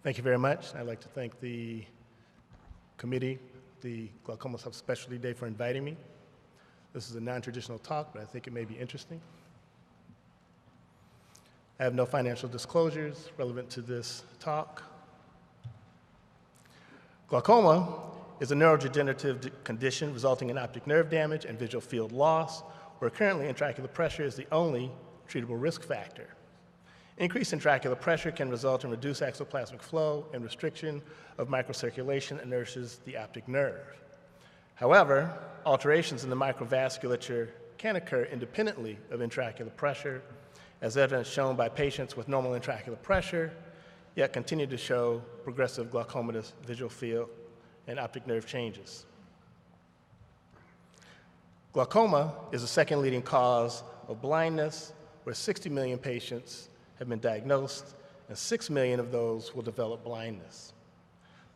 Thank you very much. I'd like to thank the committee, the Glaucoma Subspecialty Day, for inviting me. This is a non-traditional talk, but I think it may be interesting. I have no financial disclosures relevant to this talk. Glaucoma is a neurodegenerative condition resulting in optic nerve damage and visual field loss, where currently intraocular pressure is the only treatable risk factor. Increase in intraocular pressure can result in reduced exoplasmic flow and restriction of microcirculation that nourishes the optic nerve. However, alterations in the microvasculature can occur independently of intraocular pressure, as evidence shown by patients with normal intraocular pressure, yet continue to show progressive glaucomatous visual field and optic nerve changes. Glaucoma is the second leading cause of blindness, where 60 million patients have been diagnosed, and 6 million of those will develop blindness.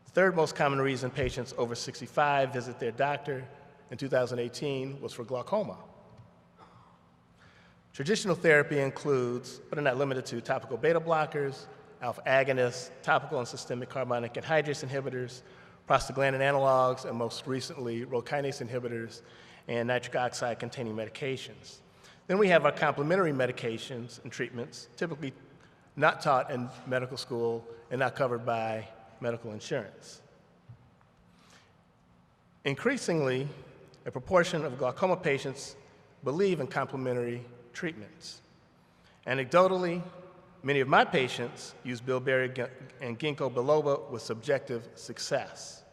The third most common reason patients over 65 visit their doctor in 2018 was for glaucoma. Traditional therapy includes, but are not limited to, topical beta blockers, alpha agonists, topical and systemic carbonic anhydrase inhibitors, prostaglandin analogs, and most recently, rho kinase inhibitors and nitric oxide containing medications. Then we have our complementary medications and treatments, typically not taught in medical school and not covered by medical insurance. Increasingly, a proportion of glaucoma patients believe in complementary treatments. Anecdotally, many of my patients use bilberry and ginkgo biloba with subjective success.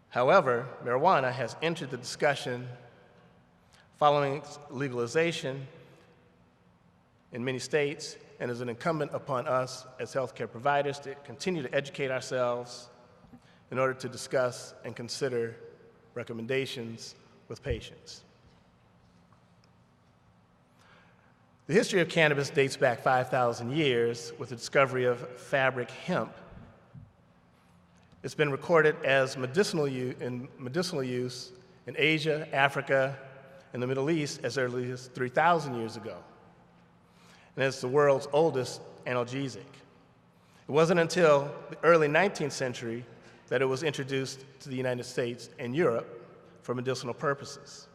However, marijuana has entered the discussion following its legalization in many states, and is an incumbent upon us as healthcare providers to continue to educate ourselves in order to discuss and consider recommendations with patients. The history of cannabis dates back 5,000 years with the discovery of fabric hemp. It's been recorded as medicinal use in Asia, Africa, and the Middle East as early as 3,000 years ago, and it's the world's oldest analgesic. It wasn't until the early 19th century that it was introduced to the United States and Europe for medicinal purposes.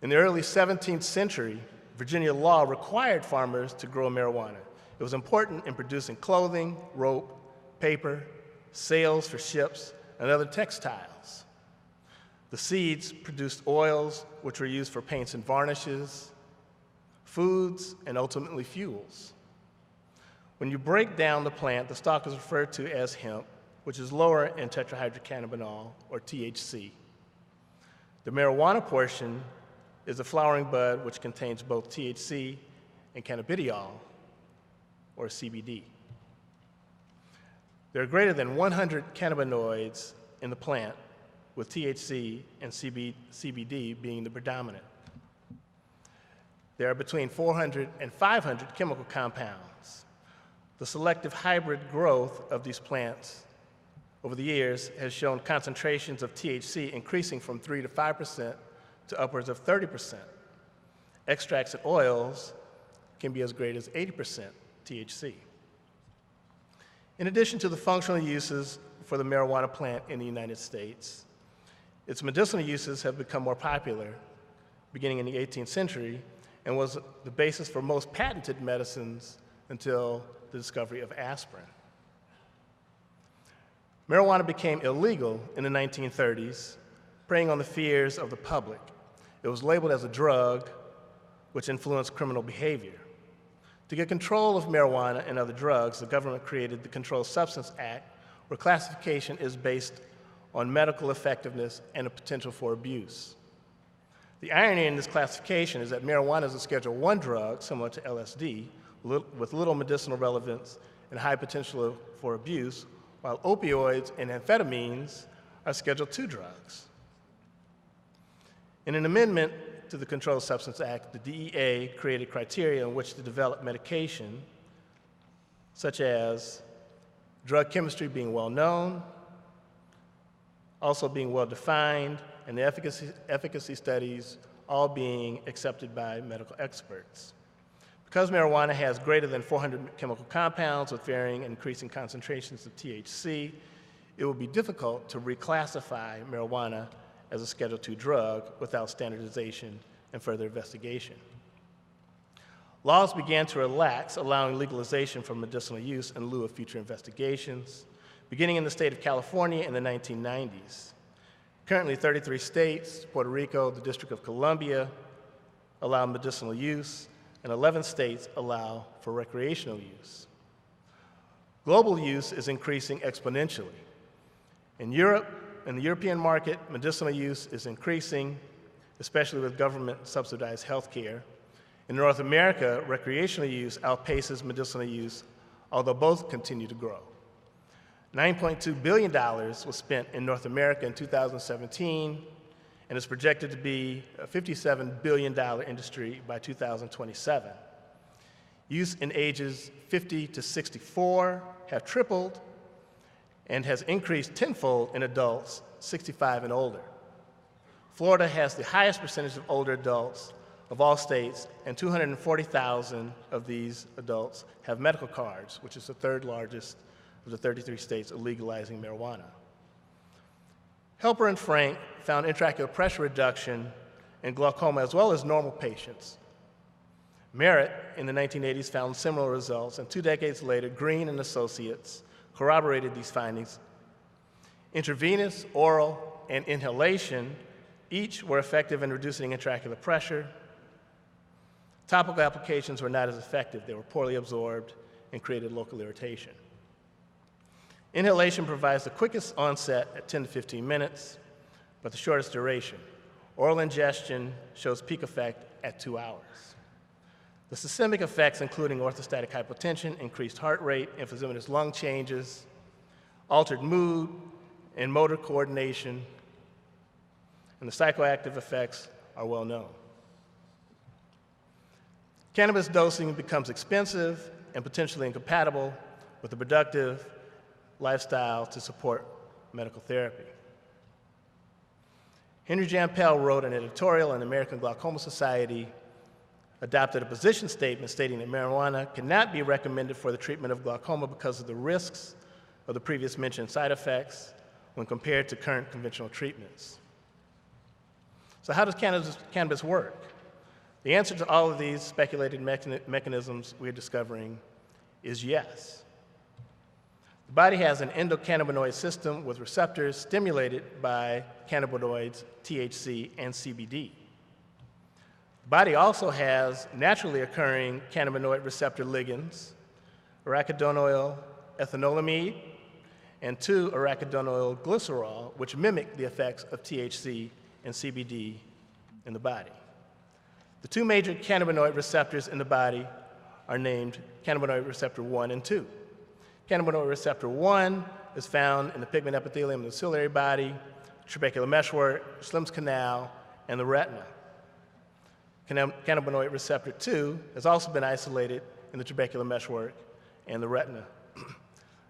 In the early 17th century, Virginia law required farmers to grow marijuana. It was important in producing clothing, rope, paper, sails for ships, and other textiles. The seeds produced oils, which were used for paints and varnishes, foods, and ultimately fuels. When you break down the plant, the stalk is referred to as hemp, which is lower in tetrahydrocannabinol, or THC. The marijuana portion is the flowering bud, which contains both THC and cannabidiol, or CBD. There are greater than 100 cannabinoids in the plant, with THC and CBD being the predominant. There are between 400 and 500 chemical compounds. The selective hybrid growth of these plants over the years has shown concentrations of THC increasing from 3 to 5% to upwards of 30%. Extracts and oils can be as great as 80% THC. In addition to the functional uses for the marijuana plant in the United States, its medicinal uses have become more popular beginning in the 18th century and was the basis for most patented medicines until the discovery of aspirin. Marijuana became illegal in the 1930s, preying on the fears of the public. It was labeled as a drug, which influenced criminal behavior. To get control of marijuana and other drugs, the government created the Controlled Substance Act, where classification is based on medical effectiveness and the potential for abuse. The irony in this classification is that marijuana is a Schedule I drug, similar to LSD, with little medicinal relevance and high potential for abuse, while opioids and amphetamines are Schedule II drugs. In an amendment to the Controlled Substance Act, the DEA created criteria in which to develop medication, such as drug chemistry being well known, also being well defined, and the efficacy studies all being accepted by medical experts. Because marijuana has greater than 400 chemical compounds with varying and increasing concentrations of THC, it will be difficult to reclassify marijuana as a Schedule II drug without standardization and further investigation. Laws began to relax, allowing legalization for medicinal use in lieu of future investigations, beginning in the state of California in the 1990s. Currently, 33 states, Puerto Rico, the District of Columbia, allow medicinal use, and 11 states allow for recreational use. Global use is increasing exponentially. In Europe, in the European market, medicinal use is increasing, especially with government-subsidized healthcare. In North America, recreational use outpaces medicinal use, although both continue to grow. $9.2 billion was spent in North America in 2017, and is projected to be a $57 billion industry by 2027. Use in ages 50 to 64 have tripled and has increased tenfold in adults 65 and older. Florida has the highest percentage of older adults of all states, and 240,000 of these adults have medical cards, which is the third largest of the 33 states legalizing marijuana. Helper and Frank found intraocular pressure reduction in glaucoma as well as normal patients. Merritt in the 1980s found similar results, and 2 decades later, Green and Associates corroborated these findings. Intravenous, oral, and inhalation each were effective in reducing intraocular pressure. Topical applications were not as effective. They were poorly absorbed and created local irritation. Inhalation provides the quickest onset at 10 to 15 minutes, but the shortest duration. Oral ingestion shows peak effect at 2 hours. The systemic effects, including orthostatic hypotension, increased heart rate, emphysematous lung changes, altered mood, and motor coordination, and the psychoactive effects are well known. Cannabis dosing becomes expensive and potentially incompatible with a productive lifestyle to support medical therapy. Henry Jampel wrote an editorial in the American Glaucoma Society, adopted a position statement stating that marijuana cannot be recommended for the treatment of glaucoma because of the risks of the previous mentioned side effects when compared to current conventional treatments. So how does cannabis work? The answer to all of these speculated mechanisms we're discovering is yes. The body has an endocannabinoid system with receptors stimulated by cannabinoids, THC, and CBD. The body also has naturally occurring cannabinoid receptor ligands, arachidonyl ethanolamide and 2-arachidonyl glycerol, which mimic the effects of THC and CBD in the body. The 2 major cannabinoid receptors in the body are named cannabinoid receptor 1 and 2. Cannabinoid receptor 1 is found in the pigment epithelium of the ciliary body, trabecular meshwork, Schlimm's canal, and the retina. Cannabinoid receptor 2 has also been isolated in the trabecular meshwork and the retina.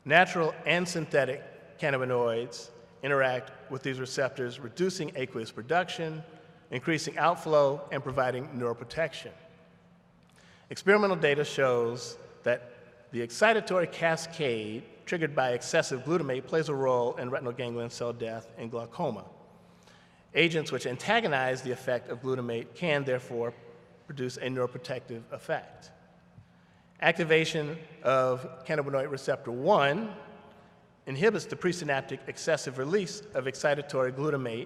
Natural and synthetic cannabinoids interact with these receptors, reducing aqueous production, increasing outflow, and providing neuroprotection. Experimental data shows that the excitatory cascade triggered by excessive glutamate plays a role in retinal ganglion cell death and glaucoma. Agents which antagonize the effect of glutamate can therefore produce a neuroprotective effect. Activation of cannabinoid receptor 1 inhibits the presynaptic excessive release of excitatory glutamate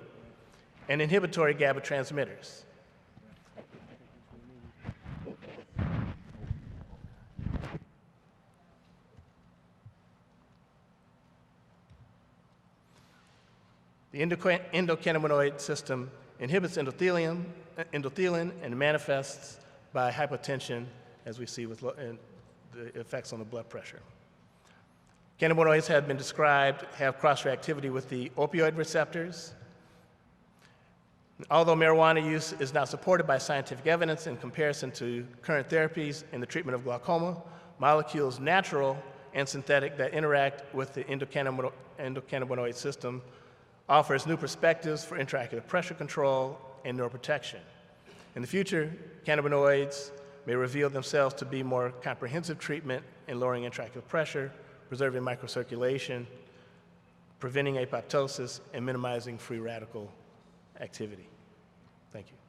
and inhibitory GABA transmitters. The endocannabinoid system inhibits endothelin and manifests by hypotension, as we see with the effects on the blood pressure. Cannabinoids have been described have cross-reactivity with the opioid receptors. Although marijuana use is not supported by scientific evidence in comparison to current therapies in the treatment of glaucoma, molecules natural and synthetic that interact with the endocannabinoid system offers new perspectives for intraocular pressure control and neuroprotection. In the future, cannabinoids may reveal themselves to be more comprehensive treatment in lowering intraocular pressure, preserving microcirculation, preventing apoptosis, and minimizing free radical activity. Thank you.